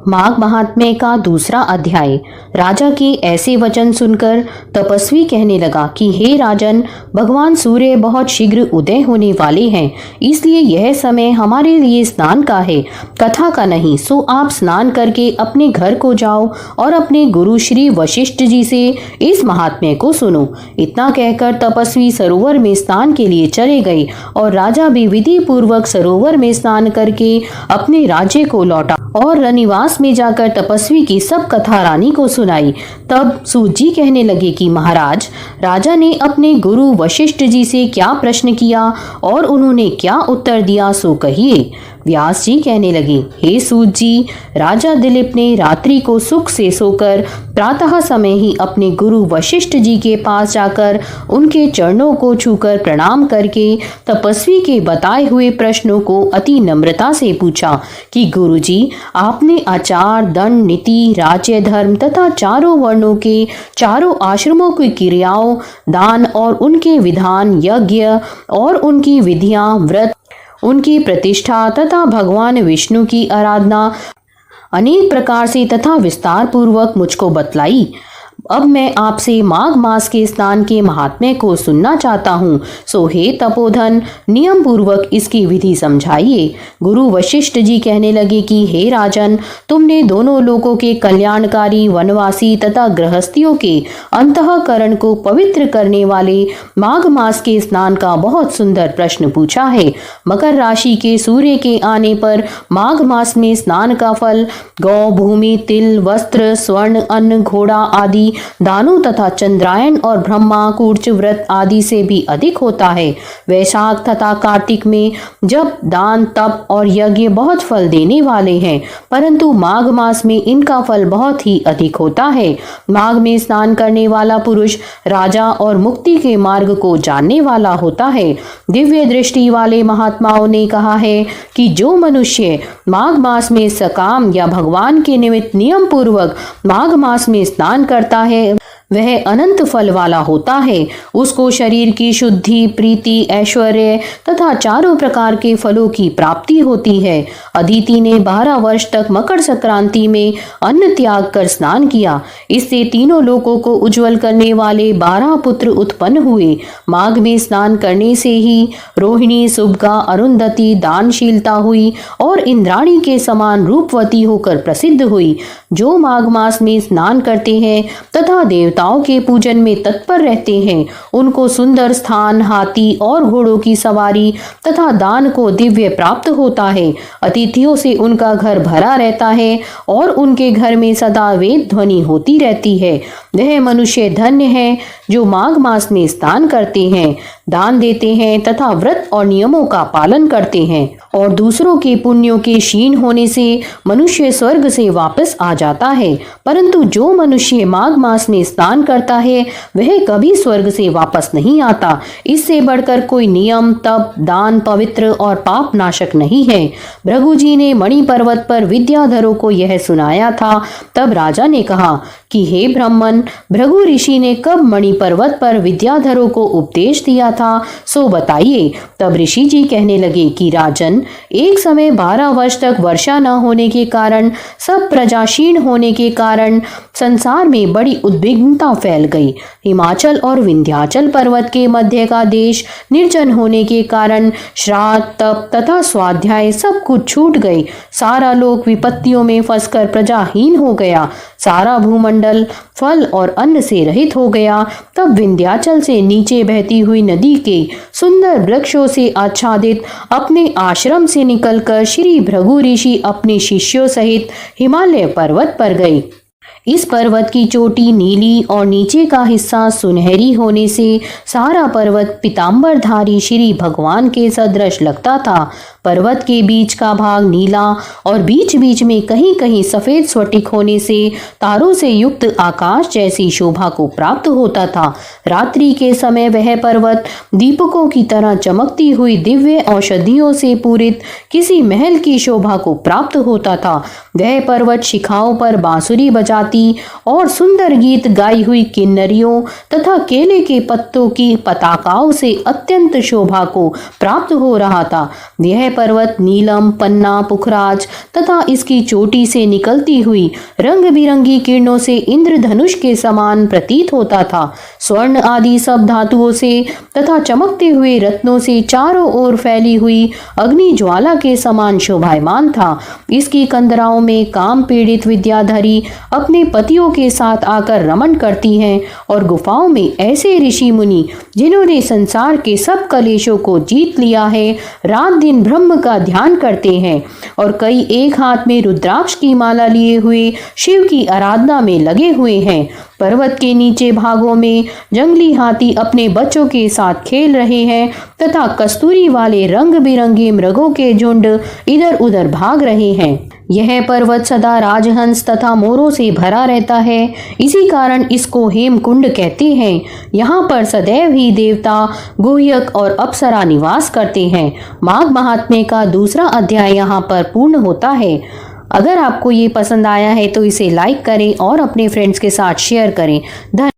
माघ महात्म्य का दूसरा अध्याय। राजा के ऐसे वचन सुनकर तपस्वी कहने लगा कि हे राजन, भगवान सूर्य बहुत शीघ्र उदय होने वाले हैं, इसलिए यह समय हमारे लिए स्नान का है, कथा का नहीं। सो आप स्नान करके अपने घर को जाओ और अपने गुरु श्री वशिष्ठ जी से इस महात्म्य को सुनो। इतना कहकर तपस्वी सरोवर में स्नान के लिए चले गए और राजा भी विधि पूर्वक सरोवर में स्नान करके अपने राज्य को लौटा और रनिवास में जाकर तपस्वी की सब कथा रानी को सुनाई। तब सूत जी कहने लगे कि महाराज, राजा ने अपने गुरु वशिष्ठ जी से क्या प्रश्न किया और उन्होंने क्या उत्तर दिया, सो कहिए। व्यास जी कहने लगे, हे सूत जी, राजा दिलीप ने रात्रि को सुख से सोकर प्रातः समय ही अपने गुरु वशिष्ठ जी के पास जाकर उनके चरणों को छूकर प्रणाम करके तपस्वी के बताए हुए प्रश्नों को अति नम्रता से पूछा कि गुरु जी, आपने आचार, दंड, नीति, राज्य, धर्म तथा चारों वर्णों के चारों आश्रमों की क्रियाओं, दान और उनके विधान, यज्ञ और उनकी विधियां, व्रत, उनकी प्रतिष्ठा तथा भगवान विष्णु की आराधना अनेक प्रकार से तथा विस्तार पूर्वक मुझको बतलाई। अब मैं आपसे माघ मास के स्नान के महात्म्य को सुनना चाहता हूँ। सो हे तपोधन, नियम पूर्वक इसकी विधि समझाइए। गुरु वशिष्ठ जी कहने लगे कि हे राजन, तुमने दोनों लोगों के कल्याणकारी, वनवासी तथा गृहस्थियों के अंतःकरण को पवित्र करने वाले माघ मास के स्नान का बहुत सुंदर प्रश्न पूछा है। मकर राशि के सूर्य के आने पर माघ मास में स्नान का फल गौ, भूमि, तिल, वस्त्र, स्वर्ण, अन्न, घोड़ा आदि दानों तथा चंद्रायन और ब्रह्मा कूर्च व्रत आदि से भी अधिक होता है। वैशाख तथा कार्तिक में जब दान, तप और यज्ञ बहुत फल देने वाले हैं, परंतु माघ मास में इनका फल बहुत ही अधिक होता है। माघ में स्नान करने वाला पुरुष राजा और मुक्ति के मार्ग को जानने वाला होता है। दिव्य दृष्टि वाले महात्माओं ने कहा है कि जो मनुष्य माघ मास में सकाम या भगवान के निमित्त नियम पूर्वक माघ मास में स्नान करता है, वह अनंत फल वाला होता है। उसको शरीर की शुद्धि, प्रीति, ऐश्वर्य तथा चारों प्रकार के फलों की प्राप्ति होती है। अदिति ने 12 वर्ष तक मकर संक्रांति में अन्न त्याग कर स्नान किया। इससे तीनों लोकों को उज्जवल करने वाले 12 पुत्र उत्पन्न हुए। माघ में स्नान करने से ही रोहिणी, सुभगा, अरुंधति दानशीलता हुई और इंद्राणी के समान रूपवती होकर प्रसिद्ध हुई। जो माघ मास में स्नान करते हैं तथा देवताओं के पूजन में तत्पर रहते हैं, उनको सुंदर स्थान, हाथी और घोड़ों की सवारी तथा दान को दिव्य प्राप्त होता है। अतिथियों से उनका घर भरा रहता है और उनके घर में सदा वेद ध्वनि होती रहती है। वह मनुष्य धन्य है जो माघ मास में स्नान करते हैं, दान देते हैं तथा व्रत और नियमों का पालन करते हैं। और दूसरों के पुण्यों के क्षीण होने से मनुष्य स्वर्ग से वापस आ जाता है, परंतु जो मनुष्य माघ मास में स्नान करता है वह कभी स्वर्ग से वापस नहीं आता। इससे बढ़कर कोई नियम, तप, दान पवित्र और पाप नाशक नहीं है। भृगु जी ने मणि पर्वत पर विद्याधरों को यह सुनाया था। तब राजा ने कहा कि हे ब्राह्मण, भृगु ऋषि ने कब मणि पर्वत पर विद्याधरों को उपदेश दिया था, सो बताइए। तब ऋषि जी कहने लगे कि राजन, एक समय 12 वर्ष तक वर्षा न होने के कारण, सब प्रजाशीर्ण होने के कारण संसार में बड़ी उद्विग्नता फैल गई। हिमाचल और विंध्याचल पर्वत के मध्य का देश निर्जन होने के कारण श्राद्ध, तप तथा स्वाध्याय सब कुछ छूट गए। सारा लोक विपत्तियों में फंसकर प्रजाहीन हो गया। सारा भूमंडल फल और अन्न से रहित हो गया। तब विंध्याचल से नीचे बहती हुई नदी के सुंदर वृक्षों से आच्छादित अपने आश्रम से निकलकर श्री भृगु ऋषि अपने शिष्यों सहित हिमालय पर्वत पर गए। इस पर्वत की चोटी नीली और नीचे का हिस्सा सुनहरी होने से सारा पर्वत पीतांबरधारी श्री भगवान के सदृश लगता था। पर्वत के बीच का भाग नीला और बीच बीच में कहीं कहीं सफेद स्फटिक होने से तारों से युक्त आकाश जैसी शोभा को प्राप्त होता था। रात्रि के समय वह पर्वत दीपकों की तरह चमकती हुई दिव्य औषधियों से पूरित किसी महल की शोभा को प्राप्त होता था। वह पर्वत शिखाओं पर बांसुरी बजाती हाथी और सुंदर गीत गाई हुई किन्नरियों तथा केले के पत्तों की पताकाओं से अत्यंत शोभा को प्राप्त हो रहा था। यह पर्वत नीलम, पन्ना, पुखराज तथा इसकी चोटी से निकलती हुई रंग बिरंगी किरणों से इंद्रधनुष के समान प्रतीत होता था। स्वर्ण आदि सब धातुओं से तथा चमकते हुए रत्नों से चारों ओर फैली हुई अग्नि ज्वाला के समान शोभायमान था। इसकी कंदराओं में काम पीड़ित विद्याधरी अपने पतियों के साथ आकर रमण करती हैं और गुफाओं में ऐसे ऋषि मुनि जिन्होंने संसार के सब कलेशों को जीत लिया है, रात दिन ब्रह्म का ध्यान करते हैं और कई एक हाथ में रुद्राक्ष की माला लिए हुए शिव की आराधना में लगे हुए हैं। पर्वत के नीचे भागों में जंगली हाथी अपने बच्चों के साथ खेल रहे हैं तथा कस्तूरी वाले रंग बिरंगे मृगों के झुंड इधर उधर भाग रहे हैं। यह पर्वत सदा राजहंस तथा मोरों से भरा रहता है, इसी कारण इसको हेमकुंड कहते हैं। यहाँ पर सदैव ही देवता, गुह्यक और अप्सरा निवास करते हैं। माघ महात्म्य का दूसरा अध्याय यहाँ पर पूर्ण होता है। अगर आपको ये पसंद आया है तो इसे लाइक करें और अपने फ्रेंड्स के साथ शेयर करें। धन्यवाद।